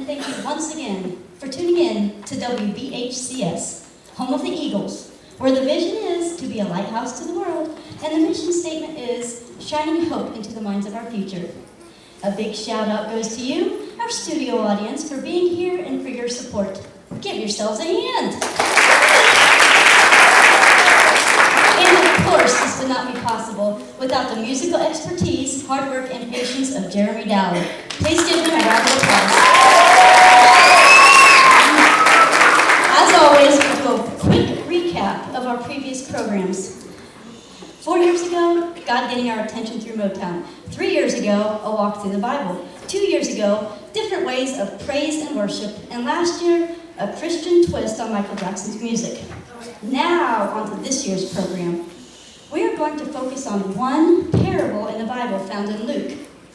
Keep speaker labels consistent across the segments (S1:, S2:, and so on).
S1: thank you once again for tuning in to BHCS, home of the Eagles, where the vision is to be a lighthouse to the world, and the mission statement is shining hope into the minds of our future. A big shout out goes to you, our studio audience, for being here and for your support. Give yourselves a hand. And of course, this would not be possible without the musical expertise, hard work, and patience of Jeremy Dowler. Please give him a round of applause. As always, we'll do a quick recap of our previous programs. 4 years ago, God getting our attention through Motown. 3 years ago, a walk through the Bible. 2 years ago, different ways of praise and worship. And last year, a Christian twist on Michael Jackson's music. Now, on to this year's program. We are going to focus on one parable in the Bible found in Luke,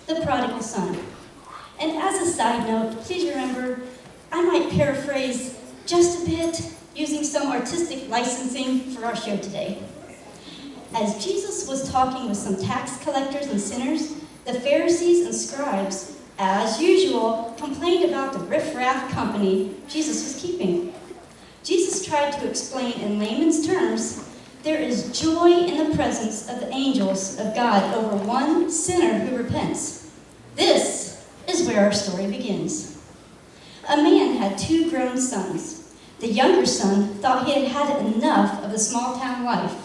S1: the prodigal son. And as a side note, please remember, I might paraphrase just a bit, using some artistic licensing for our show today. As Jesus was talking with some tax collectors and sinners, the Pharisees and scribes, as usual, complained about the riff-raff company Jesus was keeping. Jesus tried to explain in layman's terms, there is joy in the presence of the angels of God over one sinner who repents. This is where our story begins. A man had 2 grown sons. The younger son thought he had had enough of the small-town life.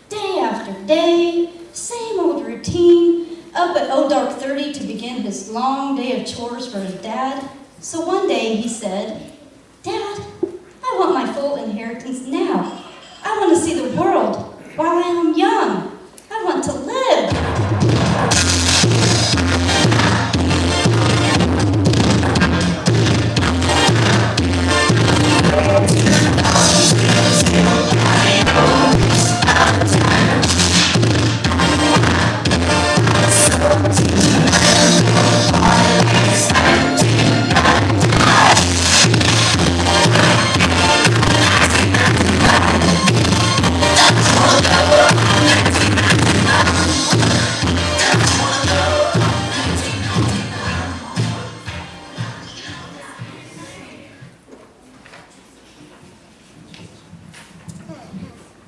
S1: Day after day, same old routine, up at dark 30 to begin his long day of chores for his dad. So one day he said, "Dad, I want my full inheritance now. I want to see the world while I am young. I want to live."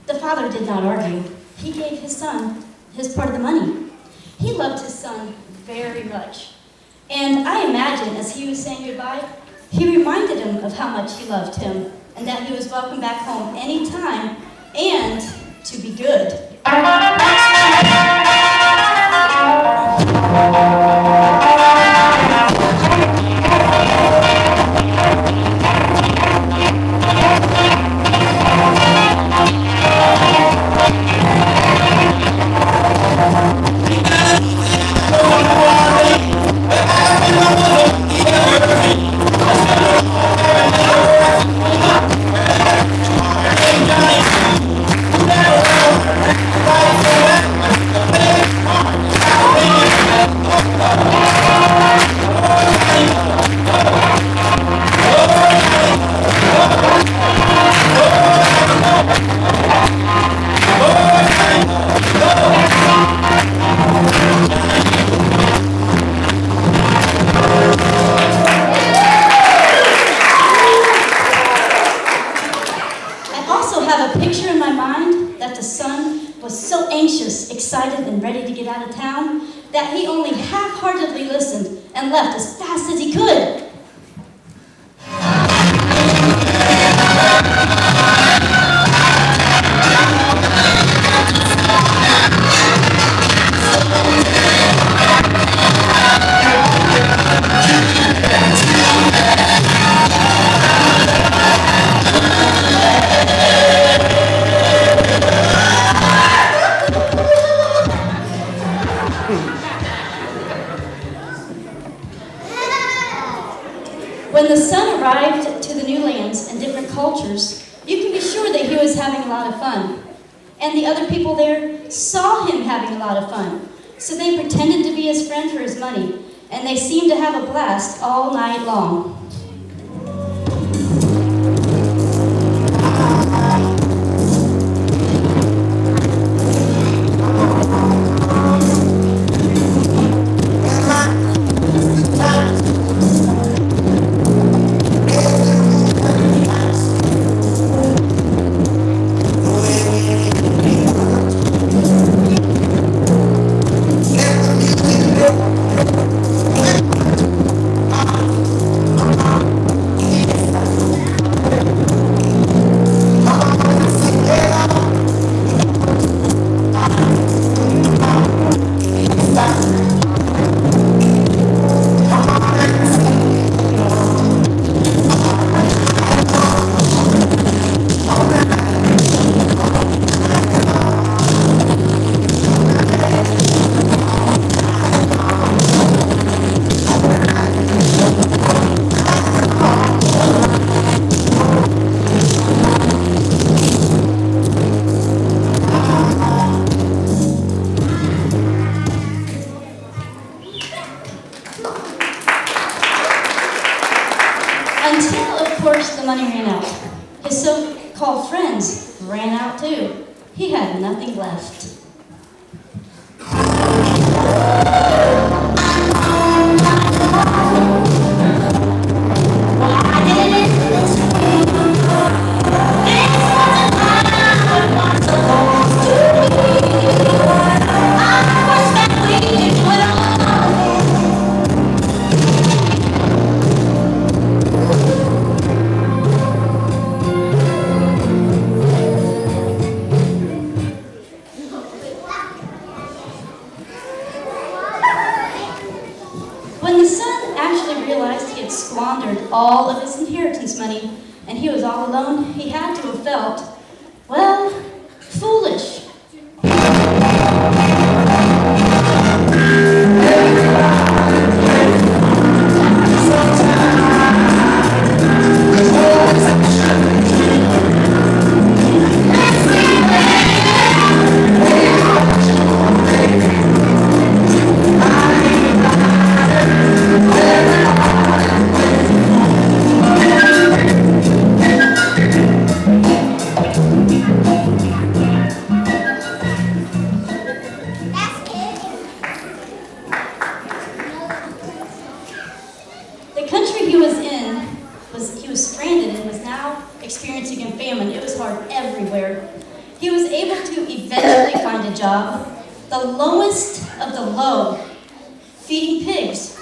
S1: The father did not argue. He gave his son his part of the money. He loved his son very much. And I imagine as he was saying goodbye, he reminded him of how much he loved him and that he was welcome back home anytime and to be good. Excited and ready to get out of town, that he only half-heartedly listened and left as fast as he could. When the son arrived to the new lands and different cultures, you can be sure that he was having a lot of fun. And the other people there saw him having a lot of fun. So they pretended to be his friend for his money, and they seemed to have a blast all night long. money ran out. His so-called friends ran out too. He had nothing left. When the son actually realized he had squandered all of his inheritance money and he was all alone, he had to have felt, well, foolish. The country he was in, he was stranded and was now experiencing a famine. It was hard everywhere. He was able to eventually find a job, the lowest of the low, feeding pigs.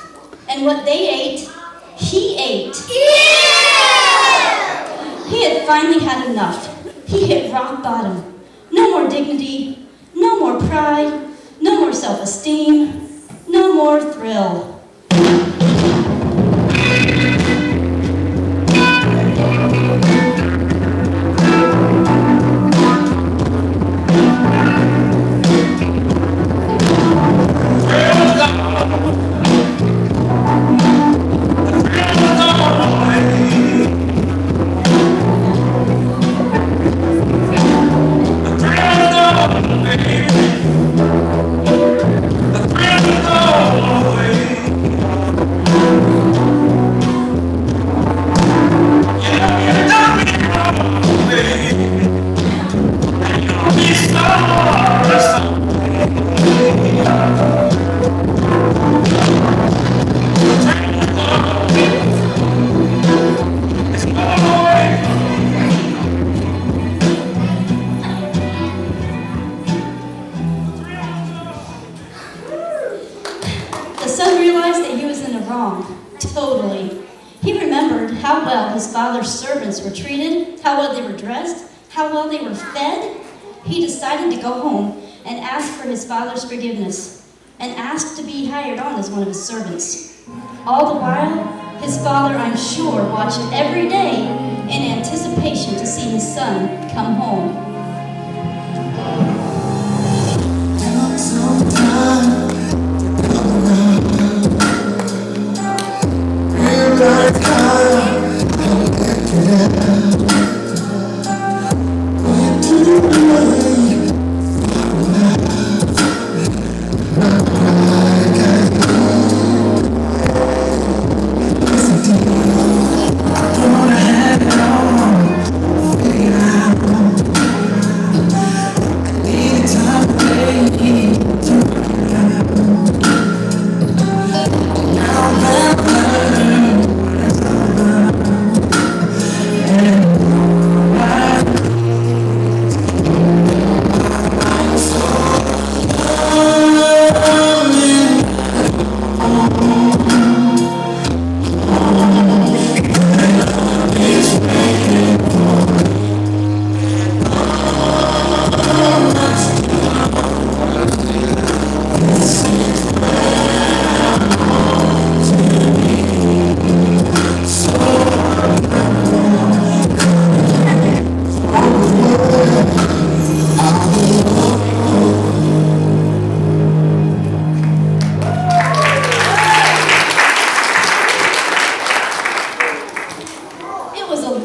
S1: And what they ate, he ate. Yeah! He had finally had enough. He hit rock bottom. No more dignity, no more pride, no more self-esteem, no more thrill. The son realized that he was in the wrong, totally. He remembered how well his father's servants were treated, how well they were dressed, how well they were fed. He decided to go home and ask for his father's forgiveness, and asked to be hired on as one of his servants. All the while, his father, I'm sure, watched every day in anticipation to see his son come home.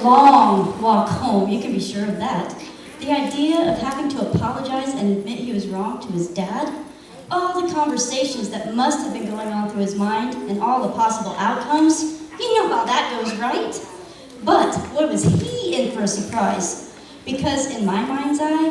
S1: Long walk home, you can be sure of that. The idea of having to apologize and admit he was wrong to his dad, all the conversations that must have been going on through his mind, and all the possible outcomes, you know how that goes, right? But what was he in for a surprise? Because in my mind's eye,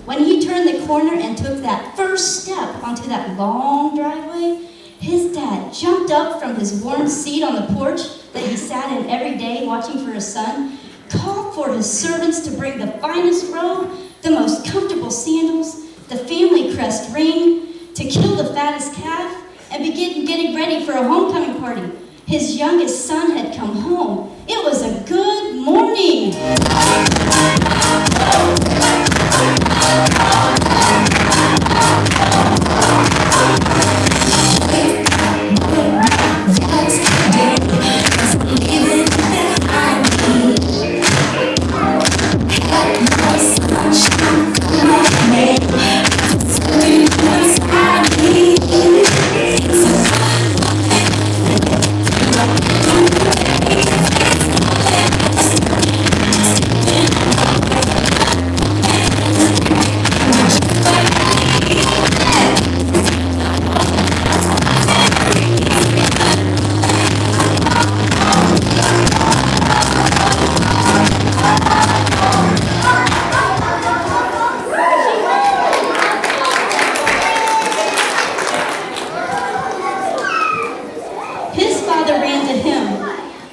S1: when he turned the corner and took that first step onto that long driveway, his dad jumped up from his warm seat on the porch that he sat in every day watching for his son, called for his servants to bring the finest robe, the most comfortable sandals, the family crest ring, to kill the fattest calf, and begin getting ready for a homecoming party. His youngest son had come home. It was a good morning.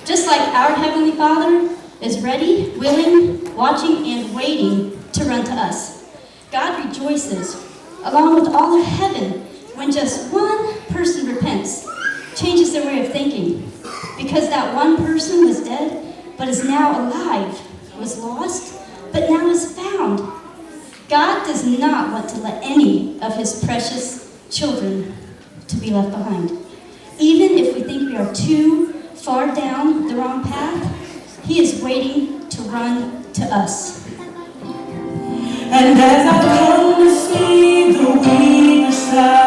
S1: Just like our Heavenly Father is ready, willing, watching, and waiting to run to us. God rejoices, along with all of heaven, when just one person repents, changes their way of thinking. Because that one person was dead, but is now alive, was lost, but now is found. God does not want to let any of his precious children to be left behind. Even if we think we are too far down the wrong path, he is waiting to run to us.
S2: And as I come to see the weaker side